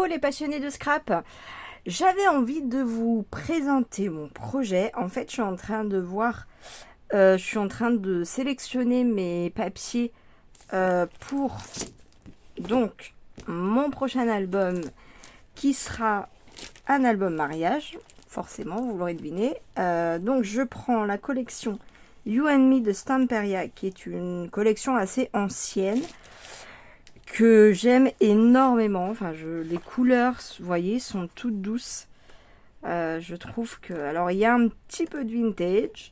Hello les passionnés de scrap. J'avais envie de vous présenter mon projet. En fait, je suis en train de voir, je suis en train de sélectionner mes papiers pour donc mon prochain album qui sera un album mariage. Forcément, vous l'aurez deviné. Donc je prends la collection You and Me de Stamperia, qui est une collection assez ancienne, que j'aime énormément. Enfin, les couleurs, vous voyez, sont toutes douces. Je trouve que... Alors, il y a un petit peu de vintage.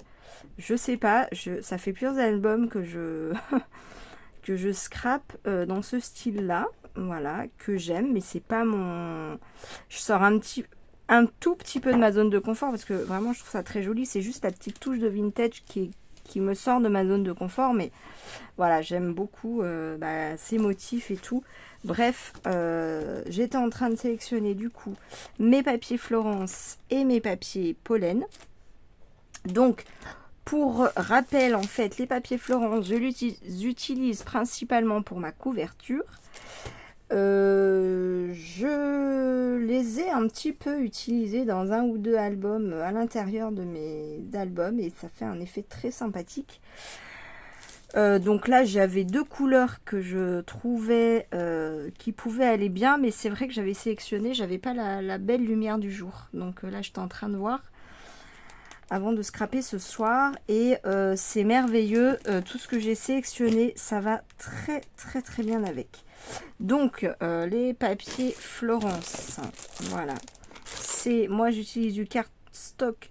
Je sais pas, ça fait plusieurs albums que que je scrape dans ce style-là. Voilà, que j'aime, mais c'est pas mon... Je sors un tout petit peu de ma zone de confort, parce que vraiment, je trouve ça très joli. C'est juste la petite touche de vintage qui me sort de ma zone de confort, mais voilà, j'aime beaucoup ces motifs et tout. Bref, j'étais en train de sélectionner du coup mes papiers Florence et mes papiers Pollen. Donc, pour rappel, en fait, les papiers Florence, je les utilise principalement pour ma couverture. Je les ai un petit peu utilisés dans un ou deux albums à l'intérieur de mes albums et ça fait un effet très sympathique. Donc là j'avais deux couleurs que je trouvais qui pouvaient aller bien, mais c'est vrai que j'avais sélectionné, j'avais pas la belle lumière du jour. Donc là j'étais en train de voir avant de scraper ce soir et c'est merveilleux. Tout ce que j'ai sélectionné, ça va très très très bien avec. Donc les papiers Florence, voilà, moi j'utilise du cardstock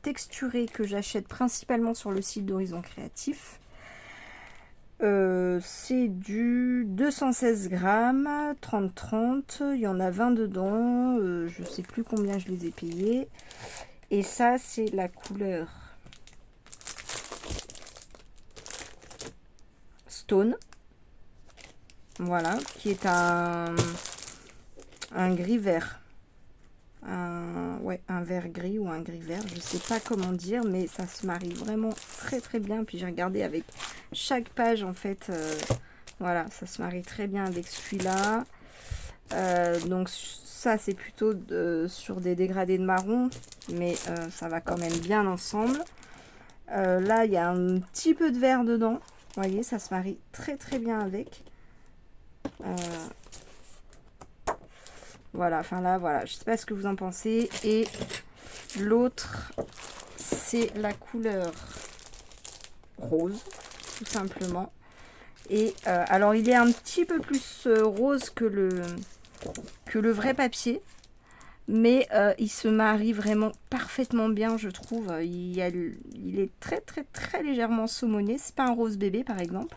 texturé que j'achète principalement sur le site d'Horizon Créatif. C'est du 216 grammes, 30-30, il y en a 20 dedans, je sais plus combien je les ai payés. Et ça, c'est la couleur Stone. Voilà, qui est un gris vert. Un vert gris ou un gris vert, je sais pas comment dire, mais ça se marie vraiment très très bien. Puis j'ai regardé avec chaque page en fait, voilà, ça se marie très bien avec celui-là. Donc ça c'est plutôt sur des dégradés de marron, mais ça va quand même bien ensemble. Là il y a un petit peu de vert dedans, vous voyez, ça se marie très très bien avec. Voilà, enfin là, voilà, je sais pas ce que vous en pensez. Et l'autre, c'est la couleur rose, tout simplement. Et alors, il est un petit peu plus rose que le vrai papier. Mais il se marie vraiment parfaitement bien, je trouve. Il est très, très, très légèrement saumonné. C'est pas un rose bébé, par exemple.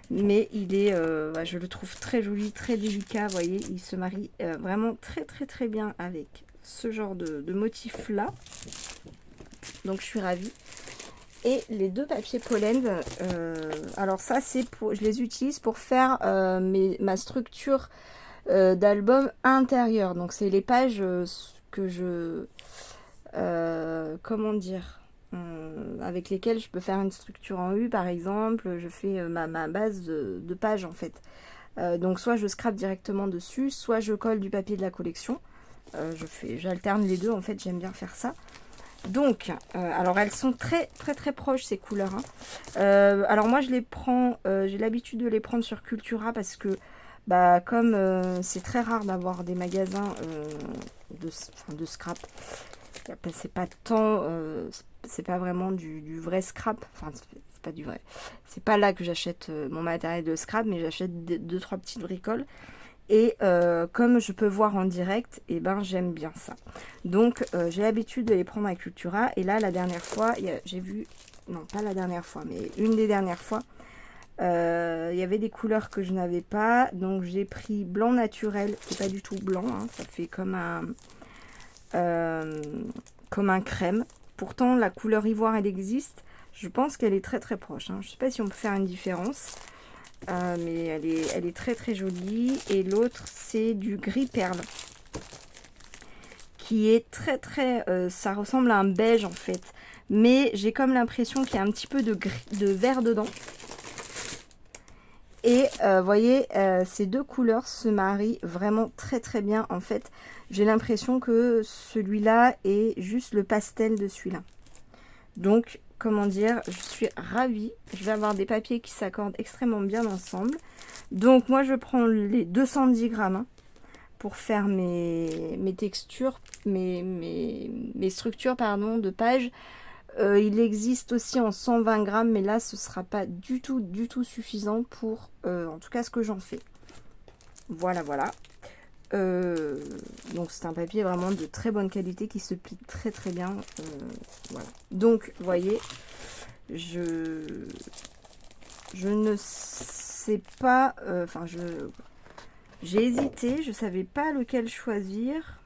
Mais il est, je le trouve très joli, très délicat, vous voyez, il se marie vraiment très très très bien avec ce genre de motif là. Donc je suis ravie. Et les deux papiers Pollen, alors ça c'est pour, je les utilise pour faire ma structure d'album intérieur. Donc c'est les pages que je, comment dire, avec lesquels je peux faire une structure en U par exemple. Je fais ma base de page en fait. Donc soit je scrape directement dessus, soit je colle du papier de la collection. J'alterne les deux en fait, j'aime bien faire ça. Donc, alors elles sont très très très proches ces couleurs. Alors moi je les prends, j'ai l'habitude de les prendre sur Cultura parce que comme c'est très rare d'avoir des magasins de scrap. C'est pas tant, c'est pas vraiment du vrai scrap, enfin c'est pas du vrai, c'est pas là que j'achète mon matériel de scrap, mais j'achète 2-3 petites bricoles et comme je peux voir en direct, et j'aime bien ça. Donc j'ai l'habitude de les prendre à Cultura, et là la dernière fois j'ai vu, non pas la dernière fois mais une des dernières fois, il y avait des couleurs que je n'avais pas, donc j'ai pris blanc naturel, qui est pas du tout blanc, hein, ça fait comme un crème. Pourtant la couleur ivoire elle existe, je pense qu'elle est très très proche, hein. Je sais pas si on peut faire une différence, mais elle est très très jolie. Et l'autre c'est du gris perle, qui est très très, ça ressemble à un beige en fait, mais j'ai comme l'impression qu'il y a un petit peu de vert dedans. Et vous voyez, ces deux couleurs se marient vraiment très très bien. En fait, j'ai l'impression que celui-là est juste le pastel de celui-là. Donc, comment dire, je suis ravie. Je vais avoir des papiers qui s'accordent extrêmement bien ensemble. Donc, moi, je prends les 210 grammes hein, pour faire mes textures, mes structures pardon, de pages. Il existe aussi en 120 grammes, mais là, ce sera pas du tout suffisant pour, en tout cas, ce que j'en fais. Voilà, voilà. Donc, c'est un papier vraiment de très bonne qualité qui se plie très, très bien. Voilà. Donc, vous voyez, je ne sais pas... Enfin, j'ai hésité, je savais pas lequel choisir.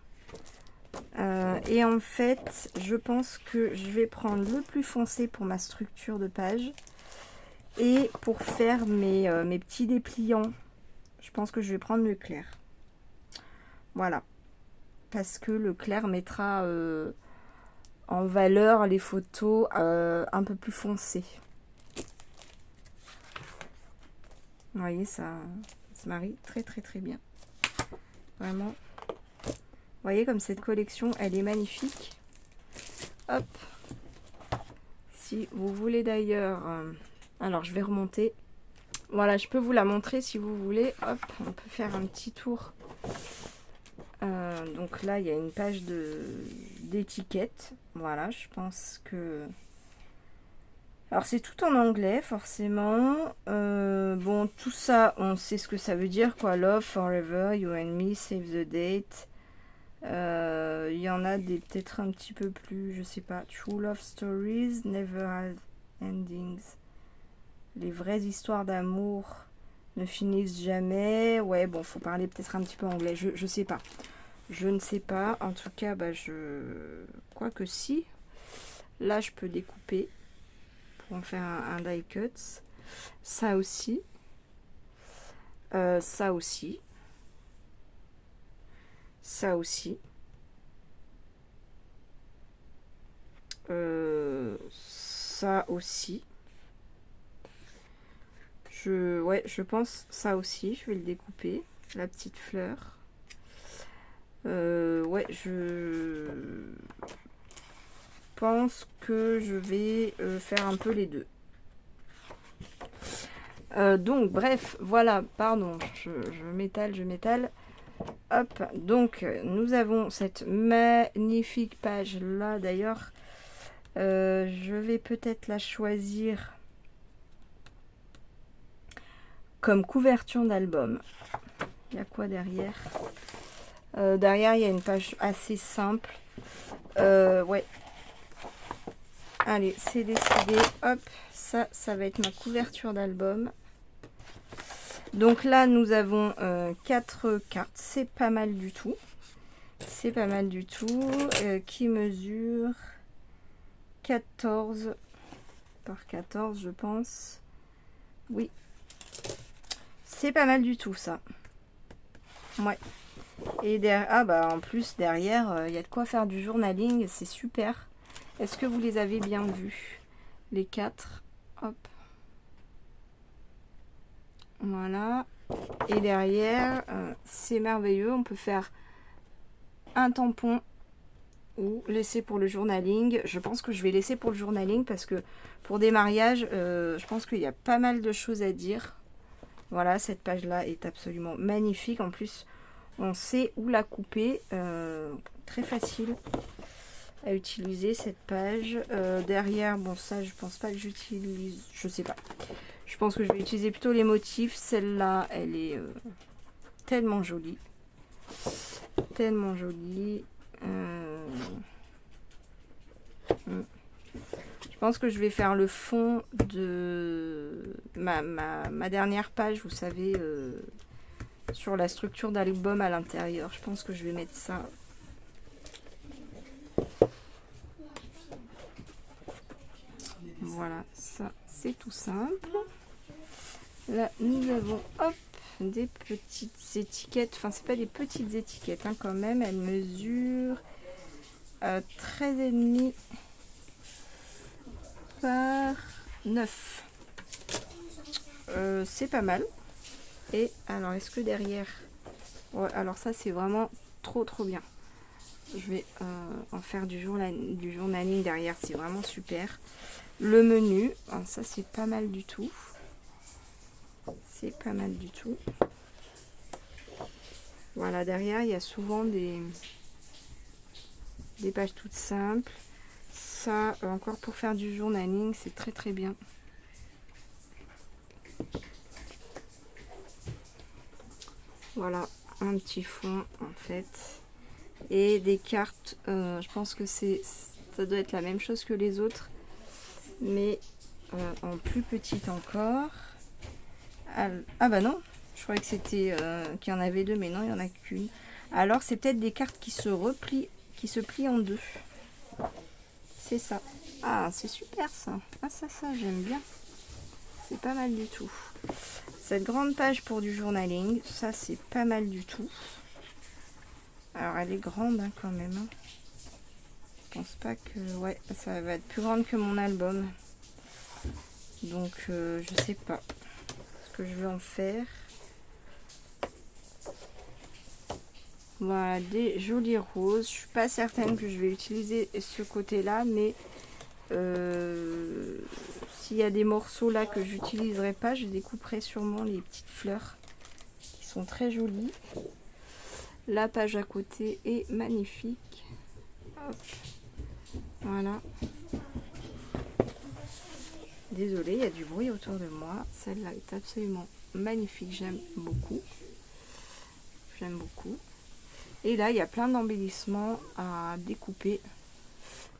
Et en fait, je pense que je vais prendre le plus foncé pour ma structure de page. Et pour faire mes petits dépliants, je pense que je vais prendre le clair. Voilà. Parce que le clair mettra en valeur les photos un peu plus foncées. Vous voyez, ça se marie très très très bien. Vraiment. Vous voyez comme cette collection, elle est magnifique. Hop. Si vous voulez d'ailleurs... alors, je vais remonter. Voilà, je peux vous la montrer si vous voulez. Hop, on peut faire un petit tour. Donc là, il y a une page d'étiquette. Voilà, je pense que... Alors, c'est tout en anglais, forcément. Bon, tout ça, on sait ce que ça veut dire, quoi. Love, forever, you and me, save the date. Il y en a des peut-être un petit peu plus, je sais pas. True love stories, never have endings. Les vraies histoires d'amour ne finissent jamais. Ouais, bon, faut parler peut-être un petit peu anglais. Je sais pas. Je ne sais pas. En tout cas, bah, je crois que si. Là, je peux découper pour en faire un die cut. Ça aussi. Ça aussi. Ça aussi. Ça aussi. Ouais, je pense ça aussi. Je vais le découper. La petite fleur. Ouais, je pense que je vais faire un peu les deux. Donc, bref, voilà, pardon, je m'étale. Hop, donc, nous avons cette magnifique page-là, d'ailleurs. Je vais peut-être la choisir comme couverture d'album. Il y a quoi derrière? Derrière, il y a une page assez simple. Ouais. Allez, c'est décidé. Hop, ça va être ma couverture d'album. Donc là, nous avons 4 cartes. C'est pas mal du tout. C'est pas mal du tout. Qui mesure 14 par 14, je pense. Oui. C'est pas mal du tout, ça. Ouais. Et derrière, ah bah en plus derrière, il y a de quoi faire du journaling, c'est super. Est-ce que vous les avez bien vus? Les 4. Hop. Voilà. Et derrière, c'est merveilleux. On peut faire un tampon ou laisser pour le journaling. Je pense que je vais laisser pour le journaling parce que pour des mariages, je pense qu'il y a pas mal de choses à dire. Voilà, cette page-là est absolument magnifique. En plus, on sait où la couper. Très facile à utiliser cette page. Derrière, bon ça, je pense pas que j'utilise. Je sais pas. Je pense que je vais utiliser plutôt les motifs. Celle-là, elle est tellement jolie. Tellement jolie. Je pense que je vais faire le fond de ma dernière page, vous savez, sur la structure d'album à l'intérieur. Je pense que je vais mettre ça. Voilà, ça c'est tout simple. Là, nous avons, hop, des petites étiquettes. Enfin, c'est pas des petites étiquettes, hein, quand même. Elles mesurent 13,5 par 9. C'est pas mal. Et alors, est-ce que derrière... Ouais, alors ça, c'est vraiment trop bien. Je vais en faire du journaling derrière, c'est vraiment super. Le menu, ça c'est pas mal du tout. C'est pas mal du tout. Voilà, derrière, il y a souvent des pages toutes simples. Ça, encore pour faire du journaling, c'est très bien. Voilà, un petit fond en fait. Et des cartes, je pense que ça doit être la même chose que les autres, mais en plus petite encore. Ah bah non, je croyais que c'était qu'il y en avait deux, mais non, il n'y en a qu'une. Alors c'est peut-être des cartes qui se replient, qui se plient en deux. C'est ça. Ah, c'est super ça. Ah ça j'aime bien. C'est pas mal du tout. Cette grande page pour du journaling, ça c'est pas mal du tout. Alors elle est grande hein, quand même. Hein. Je pense pas que... Ouais, ça va être plus grande que mon album. Donc je sais pas ce que je vais en faire. Voilà, des jolies roses. Je suis pas certaine que je vais utiliser ce côté-là, mais s'il y a des morceaux là que j'utiliserai pas, je découperai sûrement les petites fleurs qui sont très jolies. La page à côté est magnifique. Hop. Voilà. Désolée, il y a du bruit autour de moi. Celle-là est absolument magnifique. J'aime beaucoup. J'aime beaucoup. Et là, il y a plein d'embellissements à découper.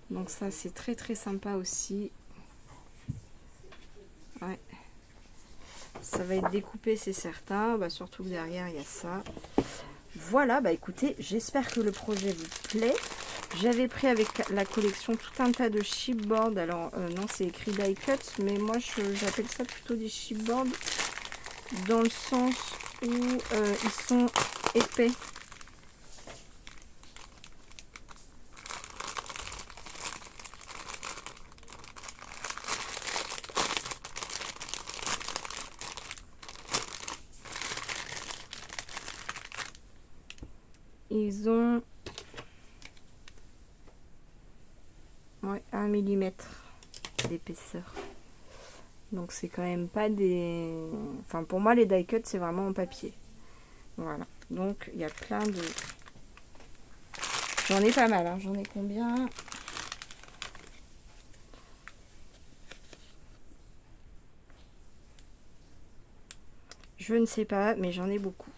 Donc ça, c'est très sympa aussi. Ouais. Ça va être découpé, c'est certain. Bah, surtout que derrière, il y a ça. Voilà, bah écoutez, j'espère que le projet vous plaît. J'avais pris avec la collection tout un tas de chipboards. Alors non, c'est écrit die cuts, mais moi j'appelle ça plutôt des chipboards dans le sens où ils sont épais. Ils ont 1 mm d'épaisseur. Donc c'est quand même pas des... Enfin pour moi les die cuts c'est vraiment en papier. Voilà. Donc il y a plein de... J'en ai pas mal. Hein. J'en ai combien? Je ne sais pas, mais j'en ai beaucoup.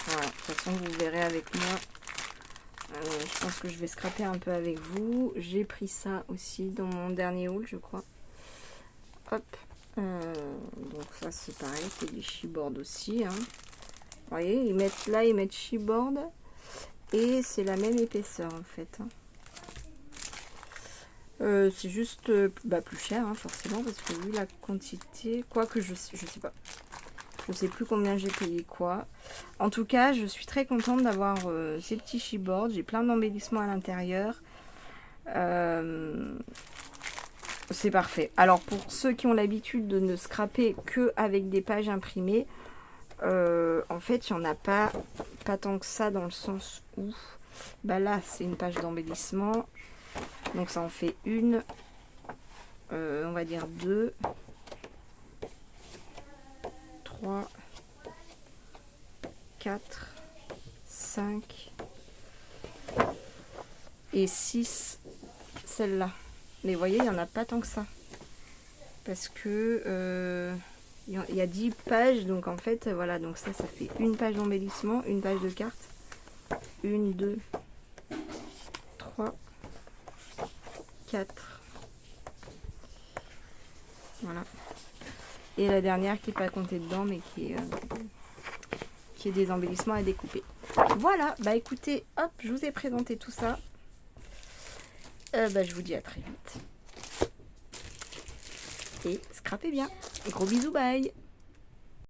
Voilà. De toute façon vous verrez avec moi. Je pense que je vais scraper un peu avec vous. J'ai pris ça aussi dans mon dernier haul, je crois. Hop. Donc ça c'est pareil, c'est du chipboard aussi. Hein. Vous voyez, ils mettent chipboard et c'est la même épaisseur en fait. Hein. C'est juste plus cher hein, forcément parce que vu la quantité, quoique je sais pas. Je sais plus combien j'ai payé quoi. En tout cas, je suis très contente d'avoir ces petits chipboards. J'ai plein d'embellissements à l'intérieur. C'est parfait. Alors, pour ceux qui ont l'habitude de ne scraper que avec des pages imprimées, en fait, il n'y en a pas tant que ça dans le sens où... Bah là, c'est une page d'embellissement. Donc, ça en fait une. On va dire 2. 3, 4, 5 et 6 celle-là. Mais vous voyez, il n'y en a pas tant que ça. Parce que il y a 10 pages. Donc en fait, voilà. Donc ça fait une page d'embellissement, une page de carte. 1, 2, 3, 4. Voilà. Et la dernière qui n'est pas comptée dedans, mais qui est des embellissements à découper. Voilà, bah écoutez, hop, je vous ai présenté tout ça. Je vous dis à très vite. Et scrapez bien. Gros bisous, bye.